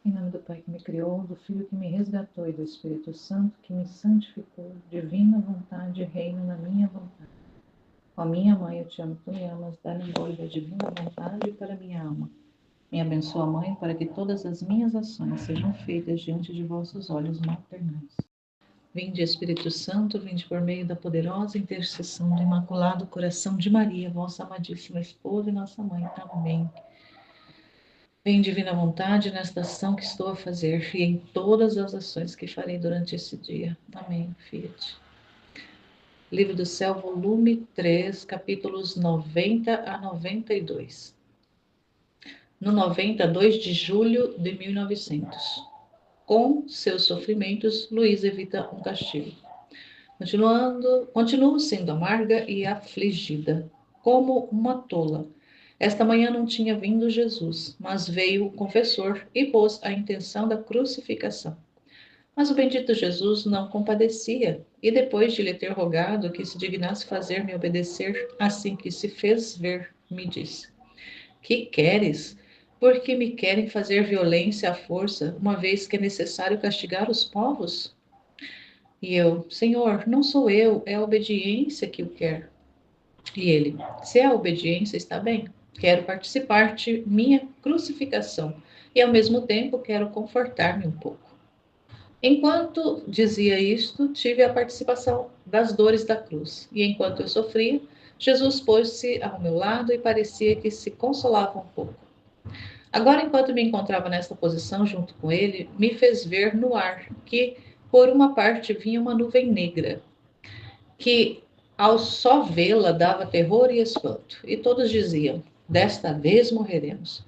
Em nome do Pai que me criou, do Filho que me resgatou e do Espírito Santo que me santificou, divina vontade, reina na minha vontade. Ó minha mãe, eu te amo, tu me amas, dá-me boi da divina vontade para minha alma. Me abençoa, Mãe, para que todas as minhas ações sejam feitas diante de vossos olhos maternais. Vinde, Espírito Santo, vinde por meio da poderosa intercessão do Imaculado Coração de Maria, vossa amadíssima esposa e nossa mãe. Amém. Vem, divina vontade, nesta ação que estou a fazer e em todas as ações que farei durante esse dia. Amém. Fiat. Livro do Céu, volume 3, capítulos 90 a 92. No 90, 2 de julho de 1900. Com seus sofrimentos, Luísa evita um castigo. Continuo sendo amarga e afligida, como uma tola. Esta manhã não tinha vindo Jesus, mas veio o confessor e pôs a intenção da crucificação. Mas o bendito Jesus não compadecia, e depois de lhe ter rogado que se dignasse fazer-me obedecer, assim que se fez ver, me disse: Que queres? Porque me querem fazer violência à força, uma vez que é necessário castigar os povos? E eu: Senhor, não sou eu, é a obediência que o quer. E ele: Se é a obediência, está bem. Quero participar de minha crucificação e ao mesmo tempo quero confortar-me um pouco. Enquanto dizia isto, tive a participação das dores da cruz, e enquanto eu sofria, Jesus pôs-se ao meu lado e parecia que se consolava um pouco. Agora, enquanto me encontrava nesta posição junto com ele, me fez ver no ar que, por uma parte, vinha uma nuvem negra, que ao só vê-la dava terror e espanto, e todos diziam: Desta vez morreremos.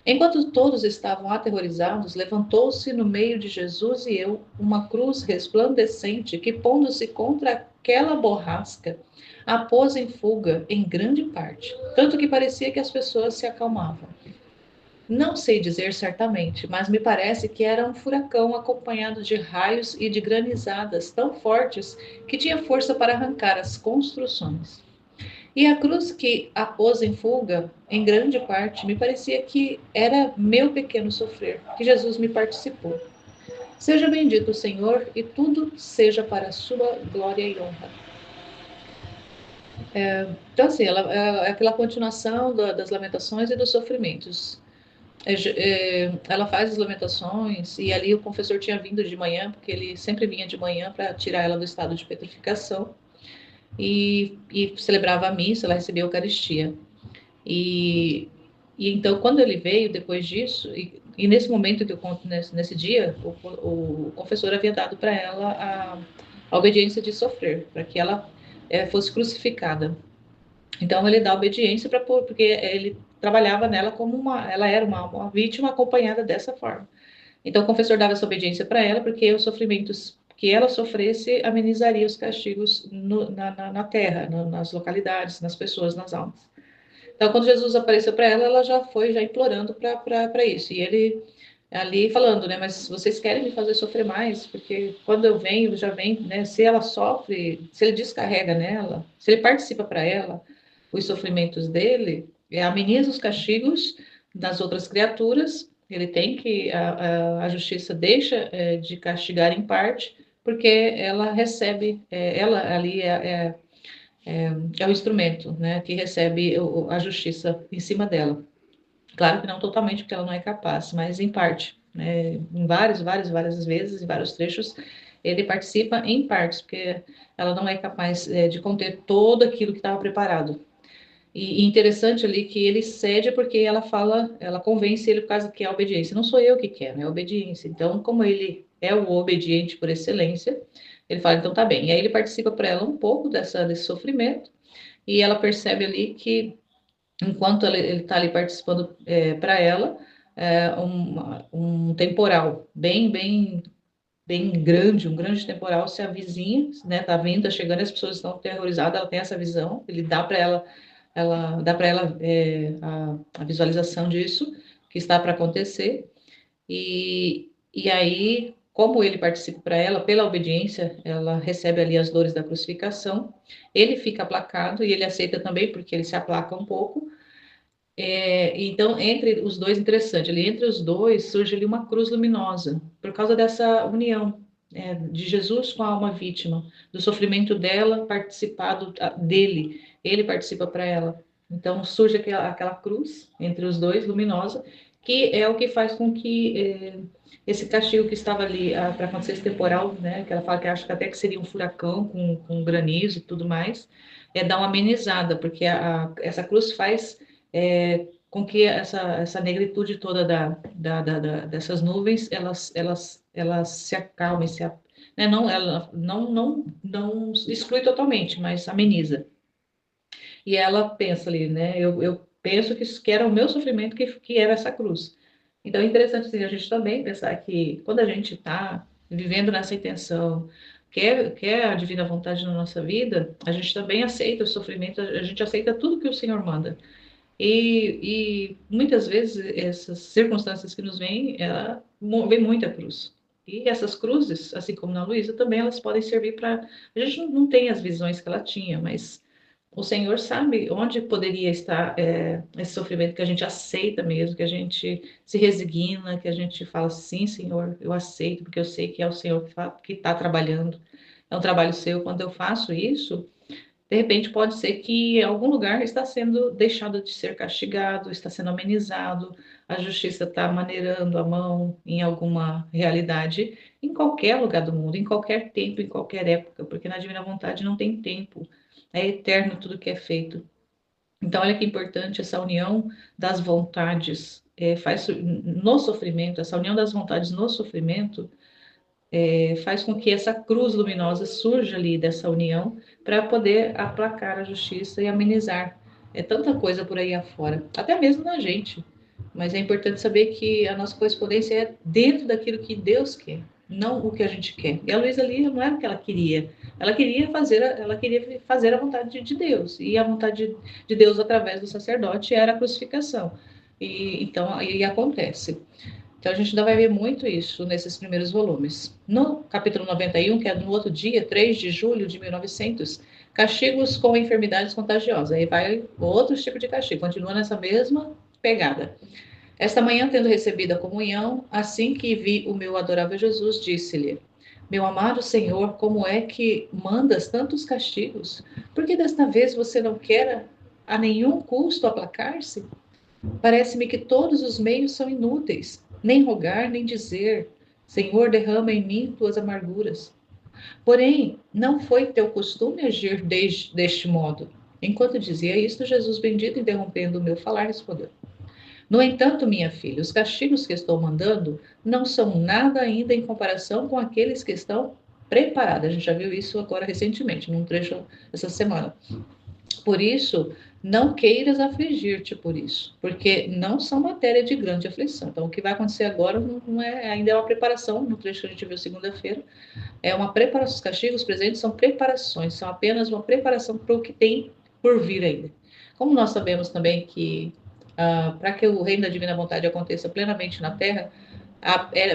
Enquanto todos estavam aterrorizados, levantou-se no meio de Jesus e eu uma cruz resplandecente que, pondo-se contra aquela borrasca, a pôs em fuga em grande parte, tanto que parecia que as pessoas se acalmavam. Não sei dizer certamente, mas me parece que era um furacão acompanhado de raios e de granizadas tão fortes que tinha força para arrancar as construções. E a cruz que a pôs em fuga, em grande parte, me parecia que era meu pequeno sofrer, que Jesus me participou. Seja bendito o Senhor e tudo seja para a sua glória e honra. Então, assim, é aquela continuação das lamentações e dos sofrimentos. Ela faz as lamentações e ali o confessor tinha vindo de manhã, porque ele sempre vinha de manhã para tirar ela do estado de petrificação e celebrava a missa, ela recebia a Eucaristia. E, e então, quando ele veio depois disso, e nesse momento que eu conto, nesse dia, o confessor havia dado para ela a obediência de sofrer, para que ela fosse crucificada. Então, ele dá obediência porque ele trabalhava nela como ela era uma vítima acompanhada dessa forma. Então, o confessor dava essa obediência para ela, porque os sofrimentos que ela sofresse amenizaria os castigos na terra, nas localidades, nas pessoas, nas almas. Então, quando Jesus apareceu para ela, ela já foi já implorando para isso. E ele ali falando, né? Mas vocês querem me fazer sofrer mais? Porque quando eu venho, já vem, né? Se ela sofre, se ele descarrega nela, se ele participa para ela os sofrimentos dele, ameniza os castigos das outras criaturas. Ele tem que a justiça deixa de castigar em parte, porque ela recebe, ela ali é o instrumento, né, que recebe a justiça em cima dela. Claro que não totalmente, porque ela não é capaz, mas em parte, né, em várias vezes, em vários trechos, ele participa em partes, porque ela não é capaz de conter todo aquilo que estava preparado. E interessante ali que ele cede porque ela fala, ela convence ele por causa que é a obediência. Não sou eu que quero, é a obediência. Então, como ele é o obediente por excelência, ele fala, então tá bem. E aí ele participa para ela um pouco desse sofrimento, e ela percebe ali que, enquanto ele está ali participando para ela, um temporal bem grande, um grande temporal se avizinha, né? Tá vindo, tá chegando, as pessoas estão terrorizadas, ela tem essa visão, ele dá para ela a visualização disso, que está para acontecer, e aí, como ele participa para ela, pela obediência, ela recebe ali as dores da crucificação, ele fica aplacado e ele aceita também, porque ele se aplaca um pouco, Então, entre os dois, interessante, ali entre os dois surge ali uma cruz luminosa, por causa dessa união, de Jesus com a alma vítima, do sofrimento dela, participado dele, ele participa para ela. Então, surge aquela cruz entre os dois, luminosa, que é o que faz com que esse castigo que estava ali para acontecer esse temporal, né, que ela fala que acha que até que seria um furacão com granizo e tudo mais, dar uma amenizada, porque essa cruz faz com que essa negritude toda dessas nuvens, elas se acalmem, né? Não, ela não exclui totalmente, mas ameniza. E ela pensa ali, né? Eu penso que era o meu sofrimento que era essa cruz. Então é interessante assim, a gente também pensar que quando a gente está vivendo nessa intenção, quer a divina vontade na nossa vida, a gente também aceita o sofrimento, a gente aceita tudo que o Senhor manda. E muitas vezes essas circunstâncias que nos vêm, ela vem muita cruz. E essas cruzes, assim como na Luísa, também elas podem servir para. A gente não tem as visões que ela tinha, mas o Senhor sabe onde poderia estar esse sofrimento que a gente aceita mesmo, que a gente se resigna, que a gente fala, sim, Senhor, eu aceito, porque eu sei que é o Senhor que está trabalhando. É um trabalho seu. Quando eu faço isso, de repente, pode ser que em algum lugar está sendo deixado de ser castigado, está sendo amenizado, a justiça está maneirando a mão em alguma realidade, em qualquer lugar do mundo, em qualquer tempo, em qualquer época, porque na divina vontade não tem tempo, é eterno tudo que é feito. Então, olha que importante essa união das vontades, no sofrimento, essa união das vontades no sofrimento faz com que essa cruz luminosa surja ali dessa união para poder aplacar a justiça e amenizar. É tanta coisa por aí afora, até mesmo na gente. Mas é importante saber que a nossa correspondência é dentro daquilo que Deus quer, não o que a gente quer. E a Luísa ali não era o que ela queria. Ela queria fazer a vontade de Deus. E a vontade de Deus através do sacerdote era a crucificação. Então, aí acontece. Então, a gente ainda vai ver muito isso nesses primeiros volumes. No capítulo 91, que é no outro dia, 3 de julho de 1900, castigos com enfermidades contagiosas. Aí vai outro tipo de castigo, continua nessa mesma pegada. Esta manhã, tendo recebido a comunhão, assim que vi o meu adorável Jesus, disse-lhe: Meu amado Senhor, como é que mandas tantos castigos? Por que desta vez você não quer a nenhum custo aplacar-se? Parece-me que todos os meios são inúteis, nem rogar, nem dizer, Senhor, derrama em mim tuas amarguras. Porém, não foi teu costume agir deste modo. Enquanto dizia isto, Jesus bendito, interrompendo o meu falar, respondeu: No entanto, minha filha, os castigos que estou mandando não são nada ainda em comparação com aqueles que estão preparados. A gente já viu isso agora recentemente, num trecho essa semana. Por isso, não queiras afligir-te por isso, porque não são matéria de grande aflição. Então, o que vai acontecer agora não é, ainda é uma preparação, no trecho que a gente viu segunda-feira, é uma preparação. Os castigos presentes são preparações, são apenas uma preparação para o que tem por vir ainda. Como nós sabemos também que para que o reino da divina vontade aconteça plenamente na Terra,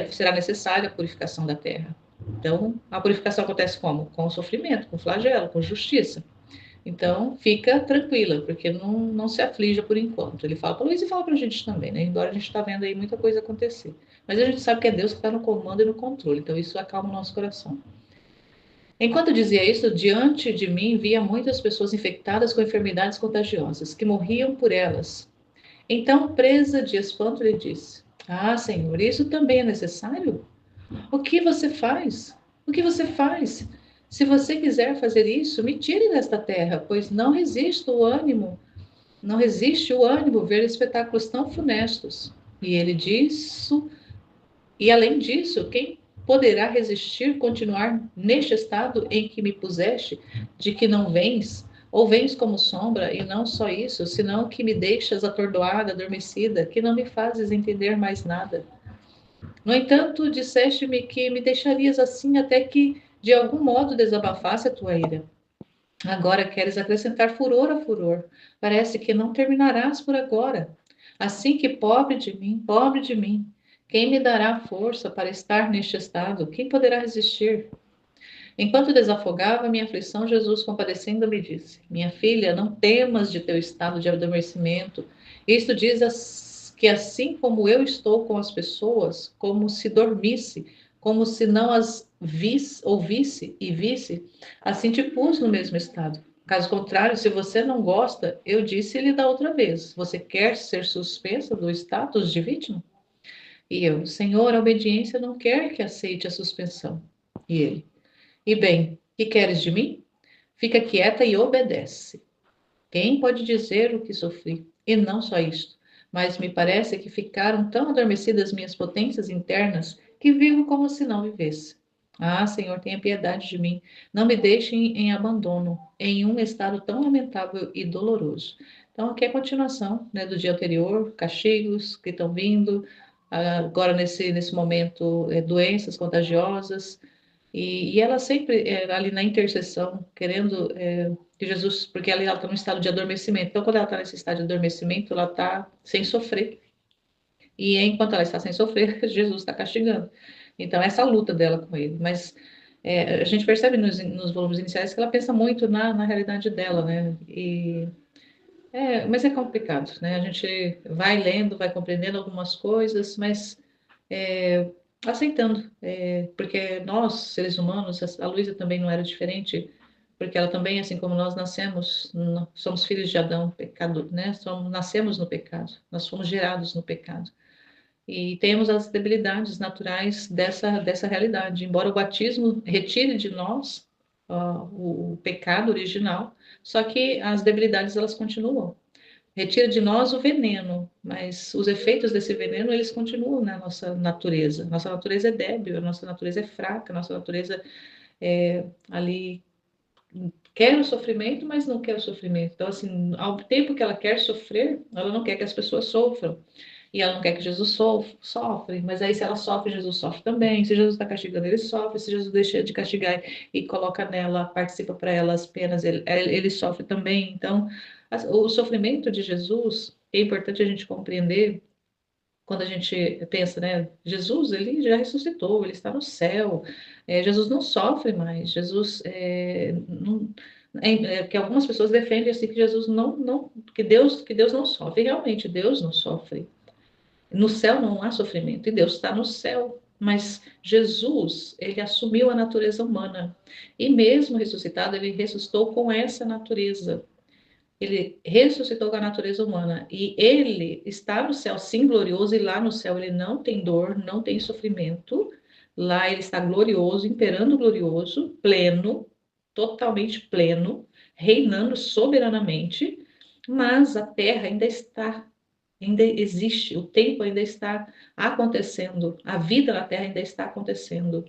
será necessária a purificação da Terra. Então, a purificação acontece como? Com o sofrimento, com o flagelo, com justiça. Então, fica tranquila, porque não se aflija por enquanto. Ele fala para o Luiz e fala para a gente também, né? Embora a gente está vendo aí muita coisa acontecer. Mas a gente sabe que é Deus que está no comando e no controle, então isso acalma o nosso coração. Enquanto dizia isso, diante de mim via muitas pessoas infectadas com enfermidades contagiosas, que morriam por elas. Então, presa de espanto, lhe disse: Ah, Senhor, isso também é necessário? O que você faz? O que você faz? Se você quiser fazer isso, me tire desta terra, pois não resiste o ânimo ver espetáculos tão funestos. E ele disse, e além disso, quem poderá resistir continuar neste estado em que me puseste, de que não vens, ou vens como sombra, e não só isso, senão que me deixas atordoada, adormecida, que não me fazes entender mais nada. No entanto, disseste-me que me deixarias assim até que, de algum modo, desabafasse a tua ira. Agora queres acrescentar furor a furor. Parece que não terminarás por agora. Assim que pobre de mim, quem me dará força para estar neste estado? Quem poderá resistir? Enquanto desafogava minha aflição, Jesus, compadecendo, me disse: Minha filha, não temas de teu estado de adormecimento Isto diz que assim como eu estou com as pessoas, como se dormisse, como se não as ouvisse e visse, assim te pus no mesmo estado. Caso contrário, se você não gosta, eu disse-lhe da outra vez, você quer ser suspensa do status de vítima? E eu, Senhor, a obediência não quer que aceite a suspensão. E ele, e bem, que queres de mim? Fica quieta e obedece. Quem pode dizer o que sofri? E não só isto, mas me parece que ficaram tão adormecidas minhas potências internas que vivo como se não vivesse. Ah, Senhor, tenha piedade de mim. Não me deixe em abandono, em um estado tão lamentável e doloroso. Então, aqui é a continuação, né, do dia anterior, castigos que estão vindo, agora nesse momento, doenças contagiosas, e ela sempre ali na intercessão, querendo que Jesus, porque ela está num estado de adormecimento. Então, quando ela está nesse estado de adormecimento, ela está sem sofrer. E enquanto ela está sem sofrer, Jesus está castigando. Então, essa luta dela com ele. Mas a gente percebe nos volumes iniciais que ela pensa muito na realidade dela, né? Mas é complicado, né? A gente vai lendo, vai compreendendo algumas coisas, mas é, aceitando, porque nós, seres humanos, a Luísa também não era diferente, porque ela também, assim como nós nascemos, somos filhos de Adão, pecado, né? Nascemos no pecado, nós fomos gerados no pecado. E temos as debilidades naturais dessa realidade. Embora o batismo retire de nós o pecado original, só que as debilidades elas continuam. Retira de nós o veneno, mas os efeitos desse veneno, eles continuam na nossa natureza. Nossa natureza é débil, a nossa natureza é fraca, a nossa natureza ali quer o sofrimento, mas não quer o sofrimento. Então, assim, ao tempo que ela quer sofrer, ela não quer que as pessoas sofram. E ela não quer que Jesus sofre, mas aí se ela sofre, Jesus sofre também. Se Jesus está castigando, ele sofre. Se Jesus deixa de castigar e coloca nela, participa para ela as penas, ele sofre também. Então, o sofrimento de Jesus é importante a gente compreender quando a gente pensa, né? Jesus, ele já ressuscitou, ele está no céu. Jesus não sofre mais. Jesus não, que algumas pessoas defendem assim que Jesus não, que Deus não sofre. E realmente Deus não sofre. No céu não há sofrimento, e Deus está no céu. Mas Jesus, ele assumiu a natureza humana. E mesmo ressuscitado, ele ressuscitou com essa natureza. Ele ressuscitou com a natureza humana. E ele está no céu, sim, glorioso, e lá no céu ele não tem dor, não tem sofrimento. Lá ele está glorioso, imperando glorioso, pleno, totalmente pleno, reinando soberanamente. Mas a terra ainda existe, o tempo ainda está acontecendo, a vida na Terra ainda está acontecendo.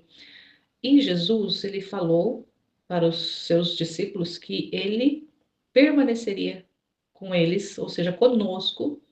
E Jesus, ele falou para os seus discípulos que ele permaneceria com eles, ou seja, conosco,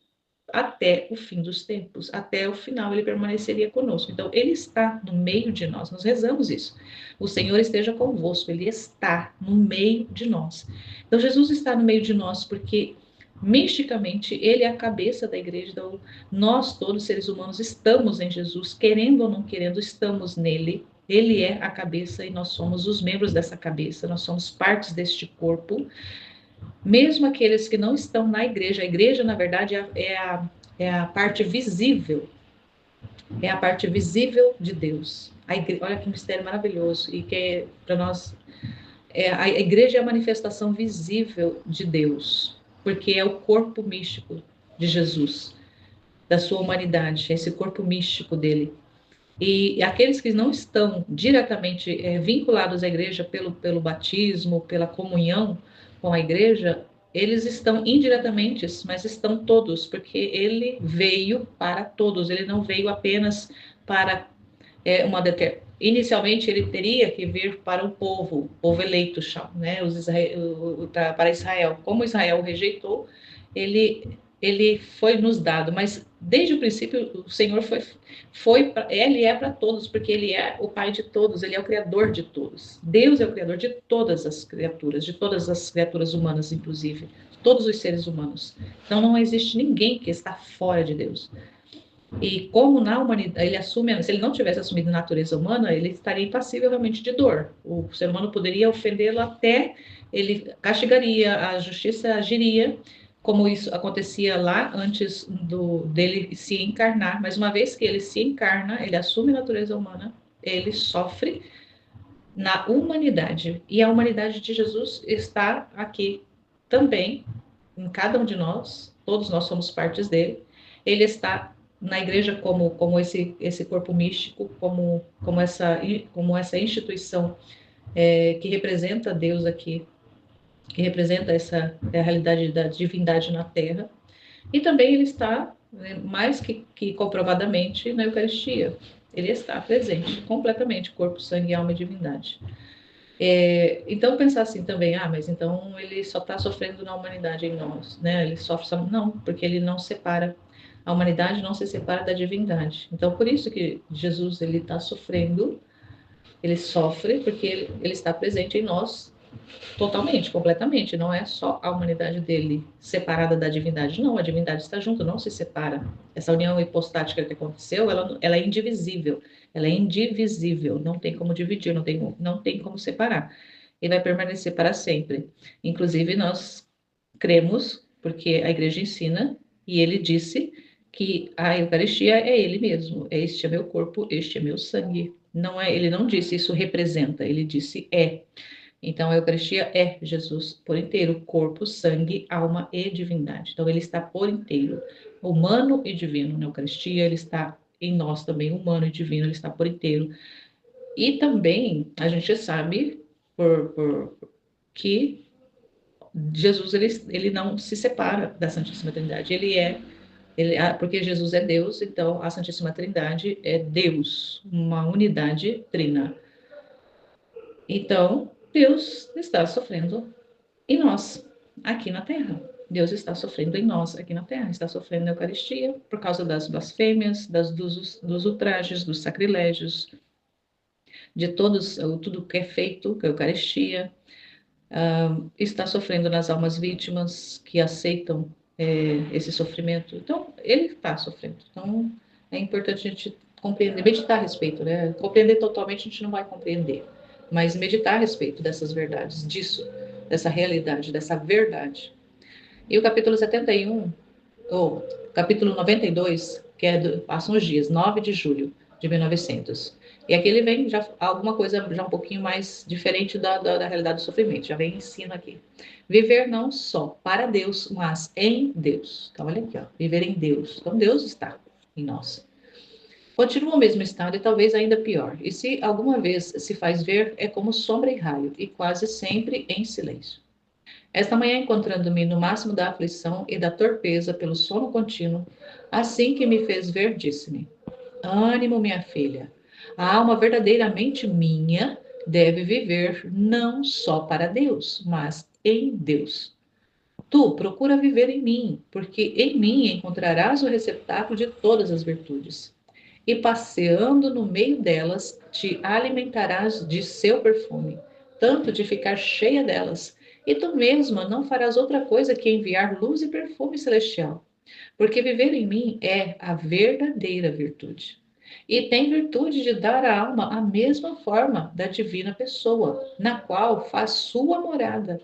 até o fim dos tempos, até o final ele permaneceria conosco. Então, ele está no meio de nós, nós rezamos isso. O Senhor esteja convosco, ele está no meio de nós. Então, Jesus está no meio de nós porque misticamente ele é a cabeça da igreja. Então, nós todos seres humanos estamos em Jesus, querendo ou não querendo, estamos nele. Ele é a cabeça e nós somos os membros dessa cabeça, nós somos partes deste corpo. Mesmo aqueles que não estão na igreja, a igreja, na verdade, é a parte visível, é a parte visível de Deus. Olha que mistério maravilhoso, e que para nós, a igreja é a manifestação visível de Deus, porque é o corpo místico de Jesus, da sua humanidade, esse corpo místico dele. E aqueles que não estão diretamente vinculados à igreja pelo batismo, pela comunhão com a igreja, eles estão indiretamente, mas estão todos, porque ele veio para todos, ele não veio apenas para uma determinada. Inicialmente, ele teria que vir para o povo eleito, né, para Israel. Como Israel rejeitou, ele foi nos dado, mas desde o princípio o Senhor ele é para todos, porque ele é o Pai de todos, ele é o Criador de todos. Deus é o Criador de todas as criaturas humanas, inclusive, todos os seres humanos. Então não existe ninguém que está fora de Deus. E como na humanidade ele assume, se ele não tivesse assumido a natureza humana, ele estaria impassível realmente de dor. O ser humano poderia ofendê-lo até ele castigaria, a justiça agiria como isso acontecia lá antes dele se encarnar, mas uma vez que ele se encarna, ele assume a natureza humana, ele sofre na humanidade. E a humanidade de Jesus está aqui também, em cada um de nós, todos nós somos partes dele. Ele está na igreja como esse corpo místico, como essa instituição que representa Deus aqui, que representa essa a realidade da divindade na Terra. E também ele está, mais que comprovadamente, na Eucaristia. Ele está presente completamente, corpo, sangue, alma e divindade. Então pensar assim também, mas então ele só está sofrendo na humanidade em nós, né? Ele sofre só... Não, porque ele não separa, a humanidade não se separa da divindade. Então por isso que Jesus ele está sofrendo, ele sofre porque ele está presente em nós totalmente, completamente. Não é só a humanidade dele separada da divindade, não. A divindade está junto, não se separa. Essa união hipostática que aconteceu, ela é indivisível. Ela é indivisível. Não tem como dividir, não tem como separar. E vai permanecer para sempre. Inclusive, nós cremos, porque a igreja ensina, e ele disse que a Eucaristia é ele mesmo. Este é meu corpo, este é meu sangue. Não é, ele não disse isso representa, ele disse é. Então, a Eucaristia é Jesus por inteiro, corpo, sangue, alma e divindade. Então, ele está por inteiro, humano e divino na Eucaristia, ele está em nós também, humano e divino, ele está por inteiro. E também, a gente sabe que Jesus, ele não se separa da Santíssima Trindade, porque Jesus é Deus, então a Santíssima Trindade é Deus, uma unidade trina. Então, Deus está sofrendo em nós, aqui na Terra. Deus está sofrendo em nós, aqui na Terra. Está sofrendo na Eucaristia por causa das blasfêmias, dos ultrajes, dos sacrilégios, de tudo que é feito com a Eucaristia. Está sofrendo nas almas vítimas que aceitam esse sofrimento. Então, ele está sofrendo. Então, é importante a gente compreender, meditar a respeito, né? Compreender totalmente a gente não vai compreender, mas meditar a respeito dessas verdades, dessa realidade, dessa verdade. E o capítulo 71, ou capítulo 92, que passam os dias, 9 de julho de 1900. E aqui ele vem já alguma coisa já um pouquinho mais diferente da realidade do sofrimento, já vem ensino aqui. Viver não só para Deus, mas em Deus. Então, olha aqui, ó, viver em Deus. Então, Deus está em nós. Continua o mesmo estado e talvez ainda pior. E se alguma vez se faz ver, é como sombra e raio, e quase sempre em silêncio. Esta manhã, encontrando-me no máximo da aflição e da torpeza pelo sono contínuo, assim que me fez ver, disse-me: Ânimo, minha filha, a alma verdadeiramente minha deve viver não só para Deus, mas em Deus. Tu procura viver em mim, porque em mim encontrarás o receptáculo de todas as virtudes. E passeando no meio delas, te alimentarás de seu perfume, tanto de ficar cheia delas, e tu mesma não farás outra coisa que enviar luz e perfume celestial, porque viver em mim é a verdadeira virtude. E tem virtude de dar à alma a mesma forma da divina pessoa, na qual faz sua morada,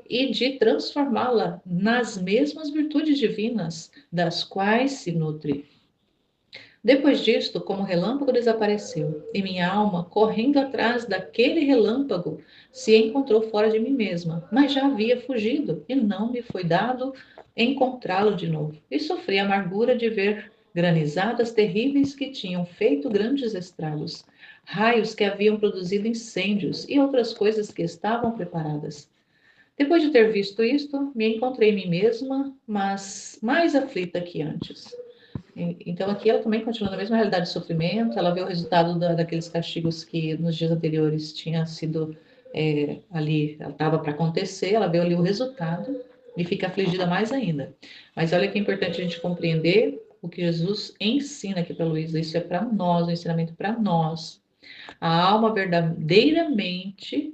e de transformá-la nas mesmas virtudes divinas, das quais se nutre. Depois disto, como relâmpago desapareceu, e minha alma, correndo atrás daquele relâmpago, se encontrou fora de mim mesma, mas já havia fugido, e não me foi dado encontrá-lo de novo. E sofri a amargura de ver granizadas terríveis que tinham feito grandes estragos, raios que haviam produzido incêndios e outras coisas que estavam preparadas. Depois de ter visto isto, me encontrei em mim mesma, mas mais aflita que antes. Então, aqui ela também continua na mesma realidade de sofrimento, ela vê o resultado daqueles castigos que nos dias anteriores tinha sido ali, ela estava para acontecer, ela vê ali o resultado e fica afligida mais ainda. Mas olha que é importante a gente compreender o que Jesus ensina aqui para a Luísa, isso é para nós, um ensinamento para nós. A alma verdadeiramente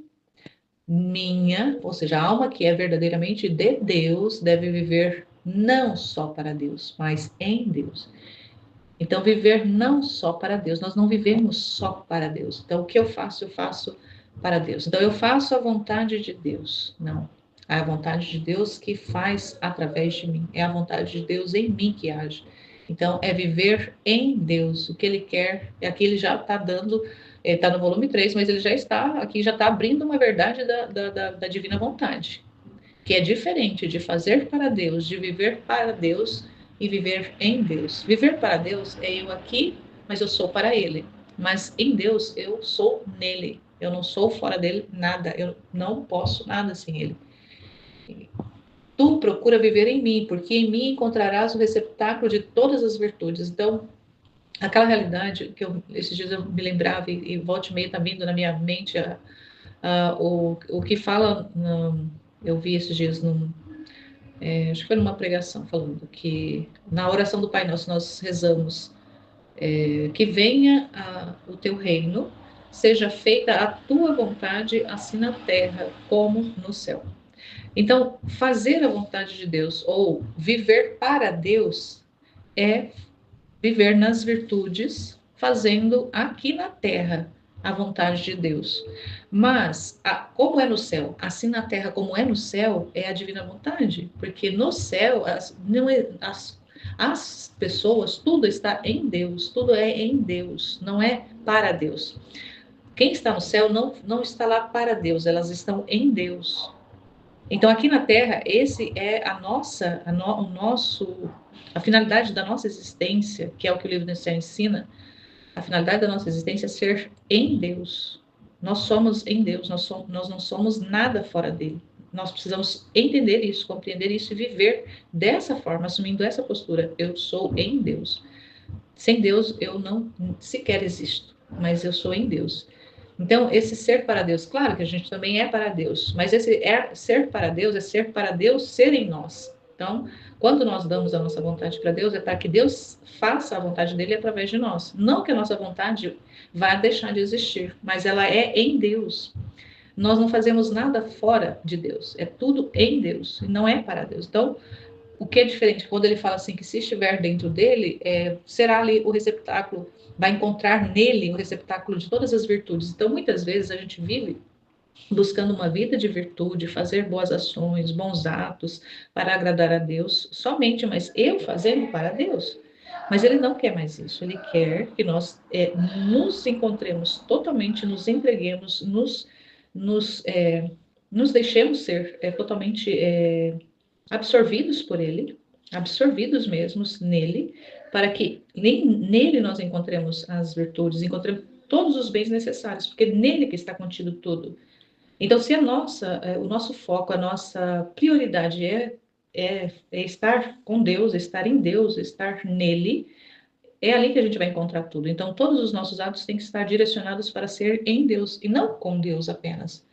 minha, ou seja, a alma que é verdadeiramente de Deus, deve viver não só para Deus, mas em Deus. Então, viver não só para Deus, nós não vivemos só para Deus. Então, o que eu faço para Deus. Então, eu faço a vontade de Deus. Não. É a vontade de Deus que faz através de mim. É a vontade de Deus em mim que age. Então, é viver em Deus. O que Ele quer, aqui Ele já está dando, está no volume 3, mas Ele já está, aqui já está abrindo uma verdade da divina vontade, que é diferente de fazer para Deus, de viver para Deus e viver em Deus. Viver para Deus é eu aqui, mas eu sou para Ele. Mas em Deus, eu sou nele. Eu não sou fora dele nada. Eu não posso nada sem Ele. Tu procura viver em mim, porque em mim encontrarás o receptáculo de todas as virtudes. Então, aquela realidade que esses dias eu me lembrava e volta e meia está vindo na minha mente o que fala, eu vi esses dias, acho que foi numa pregação, falando que na oração do Pai Nosso nós rezamos que venha o teu reino, seja feita a tua vontade, assim na terra como no céu. Então, fazer a vontade de Deus ou viver para Deus é viver nas virtudes, fazendo aqui na terra a vontade de Deus. Mas, como é no céu, assim na terra como é no céu, é a divina vontade. Porque no céu, as pessoas, tudo está em Deus, tudo é em Deus, não é para Deus. Quem está no céu não está lá para Deus, elas estão em Deus. Então, aqui na Terra, esse é o nosso, a finalidade da nossa existência, que é o que o livro do céu ensina. A finalidade da nossa existência é ser em Deus. Nós somos em Deus, nós não somos nada fora dele. Nós precisamos entender isso, compreender isso e viver dessa forma, assumindo essa postura. Eu sou em Deus. Sem Deus, eu não sequer existo, mas eu sou em Deus. Então, esse ser para Deus, claro que a gente também é para Deus, mas esse ser para Deus é ser para Deus ser em nós. Então, quando nós damos a nossa vontade para Deus, é para que Deus faça a vontade dele através de nós. Não que a nossa vontade vá deixar de existir, mas ela é em Deus. Nós não fazemos nada fora de Deus, é tudo em Deus, e não é para Deus. Então, o que é diferente quando ele fala assim que se estiver dentro dele, será ali o receptáculo, vai encontrar nele o receptáculo de todas as virtudes. Então, muitas vezes a gente vive buscando uma vida de virtude, fazer boas ações, bons atos para agradar a Deus somente, mas eu fazendo para Deus. Mas ele não quer mais isso, ele quer que nós nos encontremos totalmente, nos entreguemos, nos, é, nos deixemos ser totalmente absorvidos por ele, absorvidos mesmos nele, para que nele nós encontremos as virtudes, encontremos todos os bens necessários, porque nele que está contido tudo. Então, se o nosso foco, a nossa prioridade é estar com Deus, estar em Deus, estar nele, é ali que a gente vai encontrar tudo. Então, todos os nossos atos têm que estar direcionados para ser em Deus e não com Deus apenas.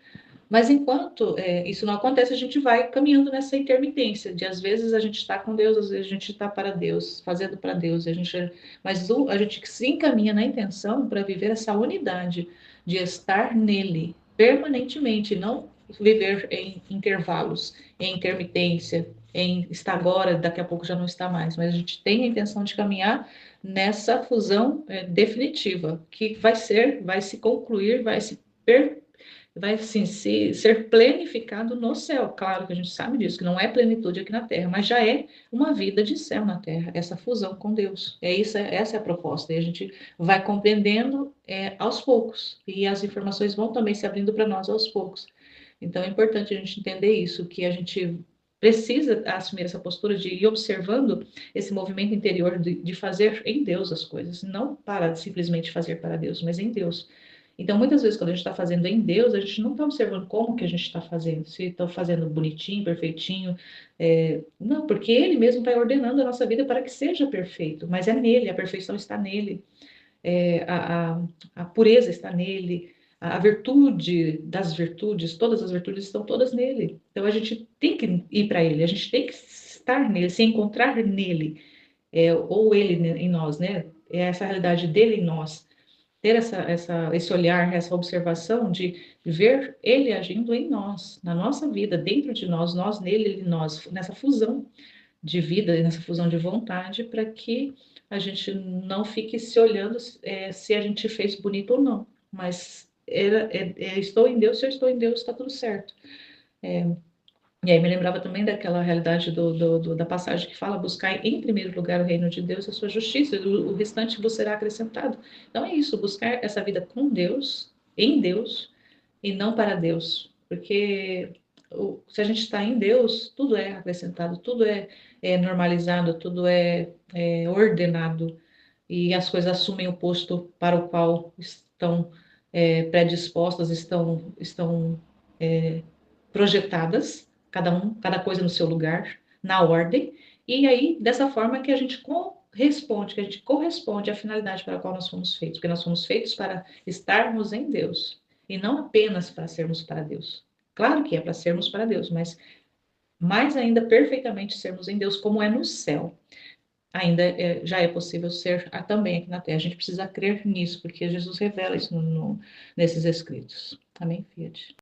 Mas enquanto isso não acontece, a gente vai caminhando nessa intermitência, de às vezes a gente está com Deus, às vezes a gente está para Deus, fazendo para Deus, mas a gente se encaminha na intenção para viver essa unidade de estar nele permanentemente, não viver em intervalos, em intermitência, em estar agora, daqui a pouco já não está mais, mas a gente tem a intenção de caminhar nessa fusão definitiva, que vai se concluir, vai sim ser plenificado no céu. Claro que a gente sabe disso, que não é plenitude aqui na Terra, mas já é uma vida de céu na Terra, essa fusão com Deus. Essa é a proposta. E a gente vai compreendendo aos poucos, e as informações vão também se abrindo para nós aos poucos. Então é importante a gente entender isso, que a gente precisa assumir essa postura de ir observando esse movimento interior de fazer em Deus as coisas, não para simplesmente fazer para Deus, mas em Deus. Então, muitas vezes, quando a gente está fazendo em Deus, a gente não está observando como que a gente está fazendo, se está fazendo bonitinho, perfeitinho. Não, porque Ele mesmo vai ordenando a nossa vida para que seja perfeito, mas é nele, a perfeição está nele, é, a, a, a pureza está nele, a virtude das virtudes, todas as virtudes estão todas nele. Então, a gente tem que ir para Ele, a gente tem que estar nele, se encontrar nele, ou Ele em nós, né? É essa realidade dele em nós ter esse olhar, essa observação de ver ele agindo em nós, na nossa vida, dentro de nós, nós nele, ele nós, nessa fusão de vida, nessa fusão de vontade, para que a gente não fique se olhando se a gente fez bonito ou não, mas estou em Deus, se eu estou em Deus, está tudo certo. E aí me lembrava também daquela realidade da passagem que fala buscar em primeiro lugar o reino de Deus e a sua justiça, e o restante vos será acrescentado. Então é isso, buscar essa vida com Deus, em Deus, e não para Deus. Porque se a gente está em Deus, tudo é acrescentado, tudo é normalizado, tudo é ordenado, e as coisas assumem o posto para o qual estão predispostas, estão projetadas, cada coisa no seu lugar, na ordem, e aí, dessa forma que a gente corresponde, que a gente corresponde à finalidade para a qual nós fomos feitos, porque nós fomos feitos para estarmos em Deus, e não apenas para sermos para Deus. Claro que é para sermos para Deus, mas mais ainda perfeitamente sermos em Deus, como é no céu. Ainda já é possível ser também aqui na Terra. A gente precisa crer nisso, porque Jesus revela isso nesses escritos. Amém, Fiat?